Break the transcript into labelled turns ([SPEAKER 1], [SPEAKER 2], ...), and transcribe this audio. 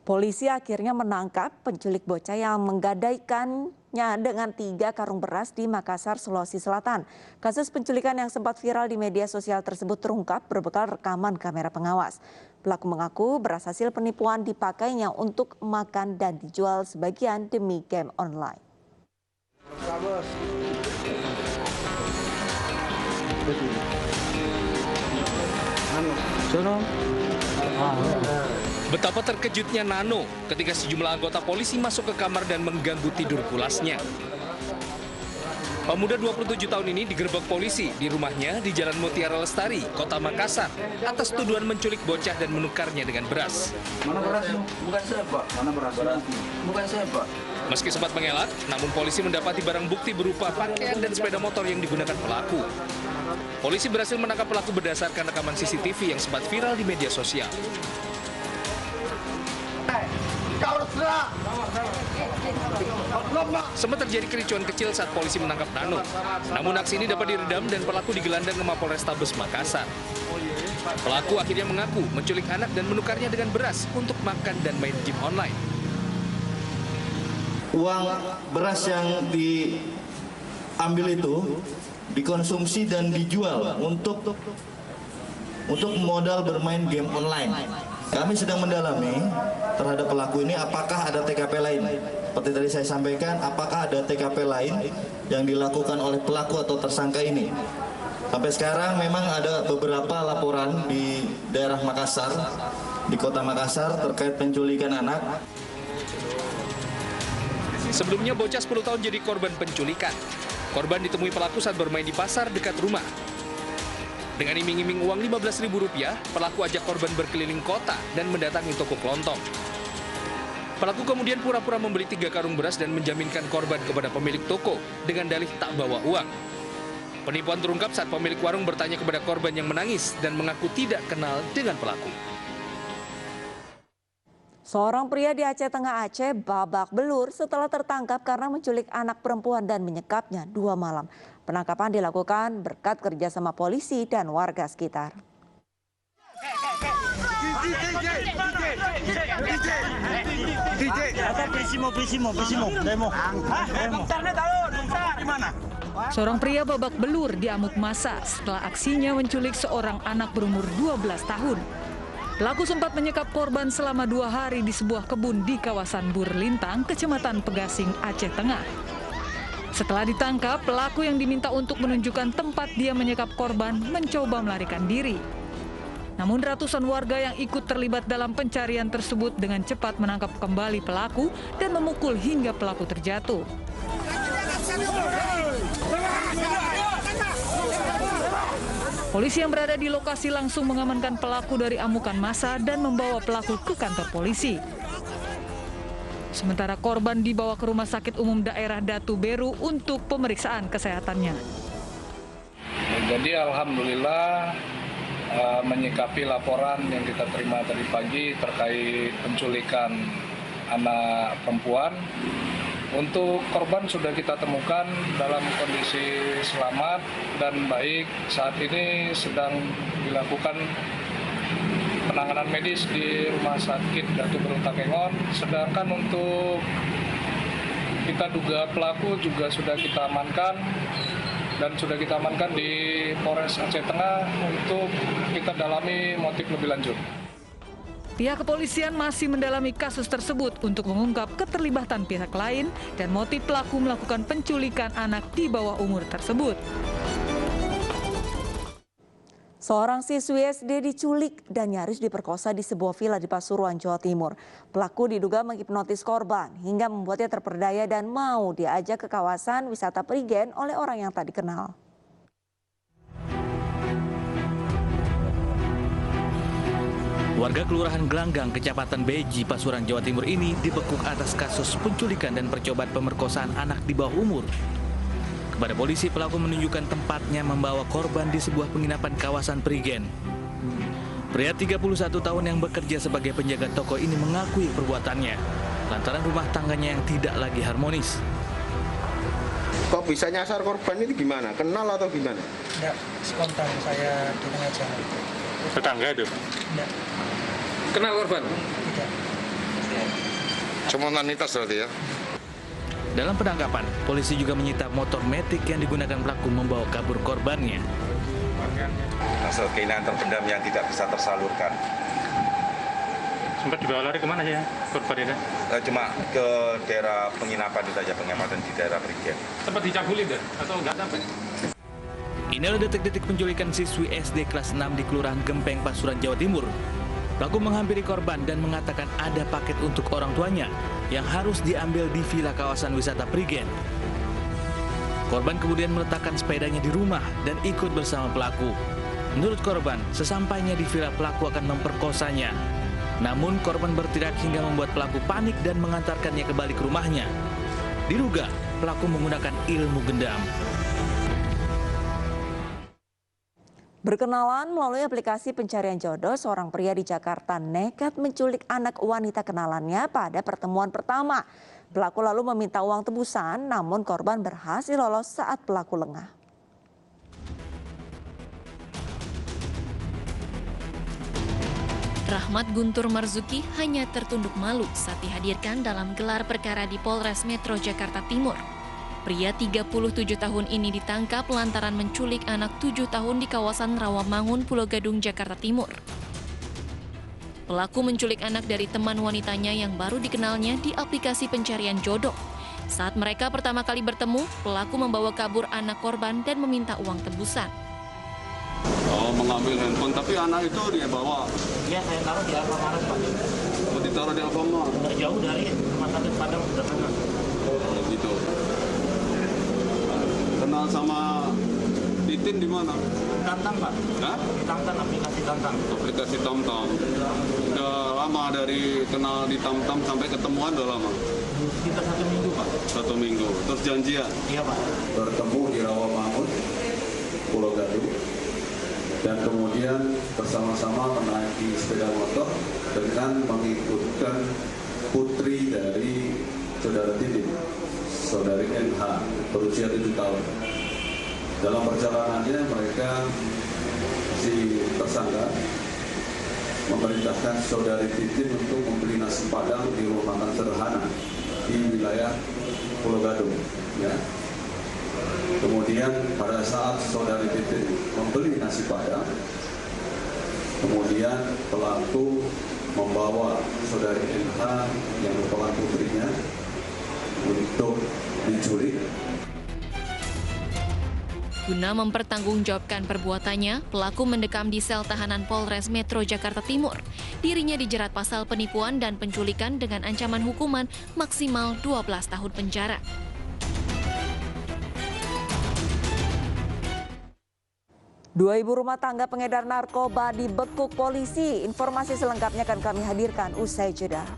[SPEAKER 1] Polisi akhirnya menangkap penculik bocah yang menggadaikannya dengan 3 karung beras di Makassar, Sulawesi Selatan. Kasus penculikan yang sempat viral di media sosial tersebut terungkap berbekal rekaman kamera pengawas. Pelaku mengaku beras hasil penipuan dipakainya untuk makan dan dijual sebagian demi game online.
[SPEAKER 2] Betapa terkejutnya Nano ketika sejumlah anggota polisi masuk ke kamar dan mengganggu tidur pulasnya. Pemuda 27 tahun ini digerebek polisi di rumahnya di Jalan Mutiara Lestari, Kota Makassar, atas tuduhan menculik bocah dan menukarnya dengan beras.
[SPEAKER 3] Mana berasnya? Bukan saya, Pak. Mana berasnya? Bukan saya, Pak.
[SPEAKER 2] Meski sempat mengelak, namun polisi mendapati barang bukti berupa pakaian dan sepeda motor yang digunakan pelaku. Polisi berhasil menangkap pelaku berdasarkan rekaman CCTV yang sempat viral di media sosial. Sempat terjadi kericuan kecil saat polisi menangkap Nano. Namun aksi ini dapat diredam dan pelaku digelandang ke Mapolrestabes Makassar. Pelaku akhirnya mengaku menculik anak dan menukarnya dengan beras untuk makan dan main game online.
[SPEAKER 4] Uang beras yang diambil itu dikonsumsi dan dijual untuk modal bermain game online. Kami sedang mendalami terhadap pelaku ini apakah ada TKP lain. Seperti tadi saya sampaikan, apakah ada TKP lain yang dilakukan oleh pelaku atau tersangka ini. Sampai sekarang memang ada beberapa laporan di daerah Makassar, di kota Makassar terkait penculikan anak.
[SPEAKER 2] Sebelumnya bocah 10 tahun jadi korban penculikan. Korban ditemui pelaku saat bermain di pasar dekat rumah. Dengan iming-iming uang Rp15.000, pelaku ajak korban berkeliling kota dan mendatangi toko kelontong. Pelaku kemudian pura-pura membeli 3 karung beras dan menjaminkan korban kepada pemilik toko dengan dalih tak bawa uang. Penipuan terungkap saat pemilik warung bertanya kepada korban yang menangis dan mengaku tidak kenal dengan pelaku.
[SPEAKER 1] Seorang pria di Aceh Tengah Aceh babak belur setelah tertangkap karena menculik anak perempuan dan menyekapnya 2 malam. Penangkapan dilakukan berkat kerjasama polisi dan warga sekitar.
[SPEAKER 5] Seorang pria babak belur diamuk massa setelah aksinya menculik seorang anak berumur 12 tahun. Pelaku sempat menyekap korban selama 2 hari di sebuah kebun di kawasan Burlintang, Kecamatan Pegasing, Aceh Tengah. Setelah ditangkap, pelaku yang diminta untuk menunjukkan tempat dia menyekap korban mencoba melarikan diri. Namun ratusan warga yang ikut terlibat dalam pencarian tersebut dengan cepat menangkap kembali pelaku dan memukul hingga pelaku terjatuh. Polisi yang berada di lokasi langsung mengamankan pelaku dari amukan massa dan membawa pelaku ke kantor polisi. Sementara korban dibawa ke Rumah Sakit Umum Daerah Datu Beru untuk pemeriksaan kesehatannya.
[SPEAKER 6] Jadi alhamdulillah menyikapi laporan yang kita terima tadi pagi terkait penculikan anak perempuan. Untuk korban sudah kita temukan dalam kondisi selamat dan baik. Saat ini sedang dilakukan penanganan medis di Rumah Sakit Datu Beru Takengon. Sedangkan untuk kita duga pelaku juga sudah kita amankan dan sudah kita amankan di Polres Aceh Tengah untuk kita dalami motif lebih lanjut.
[SPEAKER 5] Pihak kepolisian masih mendalami kasus tersebut untuk mengungkap keterlibatan pihak lain dan motif pelaku melakukan penculikan anak di bawah umur tersebut.
[SPEAKER 1] Seorang siswi SD diculik dan nyaris diperkosa di sebuah villa di Pasuruan, Jawa Timur. Pelaku diduga menghipnotis korban hingga membuatnya terperdaya dan mau diajak ke kawasan wisata Prigen oleh orang yang tak dikenal.
[SPEAKER 7] Warga Kelurahan Gelanggang, Kecamatan Beji, Pasuruan, Jawa Timur ini dibekuk atas kasus penculikan dan percobaan pemerkosaan anak di bawah umur. Kepada polisi, pelaku menunjukkan tempatnya membawa korban di sebuah penginapan kawasan Prigen. Pria 31 tahun yang bekerja sebagai penjaga toko ini mengakui perbuatannya lantaran rumah tangganya yang tidak lagi harmonis.
[SPEAKER 8] Kok bisa nyasar korban ini gimana? Kenal atau gimana?
[SPEAKER 9] Enggak, spontan saya dengan aja.
[SPEAKER 10] Tetangga itu?
[SPEAKER 9] Enggak.
[SPEAKER 10] Kenal korban?
[SPEAKER 9] Tidak.
[SPEAKER 10] Spontanitas berarti ya.
[SPEAKER 7] Dalam penangkapan, polisi juga menyita motor metik yang digunakan pelaku membawa kabur korbannya.
[SPEAKER 11] Hasil keinginan terpendam yang tidak bisa tersalurkan.
[SPEAKER 12] Sempat dibawa lari kemana ya korban ini?
[SPEAKER 11] Cuma ke daerah penginapan itu saja, pengamatan di daerah Prigen.
[SPEAKER 12] Sempat dicabuli deh atau nggak sampai?
[SPEAKER 7] Inilah detik-detik penculikan siswi SD kelas 6 di Kelurahan Gempeng, Pasuruan, Jawa Timur. Pelaku menghampiri korban dan mengatakan ada paket untuk orang tuanya yang harus diambil di villa kawasan wisata Prigen. Korban kemudian meletakkan sepedanya di rumah dan ikut bersama pelaku. Menurut korban, sesampainya di villa pelaku akan memperkosanya. Namun korban berteriak hingga membuat pelaku panik dan mengantarkannya kembali ke rumahnya. Diduga pelaku menggunakan ilmu gendam.
[SPEAKER 1] Berkenalan melalui aplikasi pencarian jodoh, seorang pria di Jakarta nekat menculik anak wanita kenalannya pada pertemuan pertama. Pelaku lalu meminta uang tebusan, namun korban berhasil lolos saat pelaku lengah.
[SPEAKER 13] Rahmat Guntur Marzuki hanya tertunduk malu saat dihadirkan dalam gelar perkara di Polres Metro Jakarta Timur. Pria 37 tahun ini ditangkap lantaran menculik anak 7 tahun di kawasan Rawamangun, Pulau Gadung, Jakarta Timur. Pelaku menculik anak dari teman wanitanya yang baru dikenalnya di aplikasi pencarian jodoh. Saat mereka pertama kali bertemu, pelaku membawa kabur anak korban dan meminta uang tebusan.
[SPEAKER 14] Oh, mengambil handphone, tapi anak itu dia bawa?
[SPEAKER 15] Iya, saya taruh di Alfamart, Pak.
[SPEAKER 14] Oh, ditaruh di Alfamart?
[SPEAKER 15] Nggak jauh dari rumah sakit Padang, udah sana.
[SPEAKER 14] Oh, gitu. Kenal sama Titin di mana?
[SPEAKER 15] Tantan, Pak.
[SPEAKER 14] Hah?
[SPEAKER 15] Tantan, aplikasi Tantan.
[SPEAKER 14] Aplikasi Tamtam. Udah lama dari kenal di Tamtam sampai ketemuan udah lama?
[SPEAKER 15] Sekitar 1 minggu, Pak.
[SPEAKER 14] 1 minggu. Terus janjian?
[SPEAKER 15] Iya, Pak.
[SPEAKER 16] Bertemu di Rawamangun, Pulau Gadung, dan kemudian bersama-sama menaiki sepeda motor dengan mengikutkan putri dari saudara Titin, saudari NH, berusia 7 tahun. Dalam perjalanannya mereka, si tersangka memerintahkan saudari Titin untuk membeli nasi Padang di rumah makan sederhana di wilayah Pulau Gadung. Ya. Kemudian pada saat saudari Titin membeli nasi Padang, kemudian pelaku membawa saudari NH yang merupakan putrinya untuk diculik.
[SPEAKER 13] Guna mempertanggungjawabkan perbuatannya, pelaku mendekam di sel tahanan Polres Metro Jakarta Timur. Dirinya dijerat pasal penipuan dan penculikan dengan ancaman hukuman maksimal 12 tahun penjara.
[SPEAKER 1] Dua ibu rumah tangga pengedar narkoba dibekuk polisi. Informasi selengkapnya akan kami hadirkan usai jeda.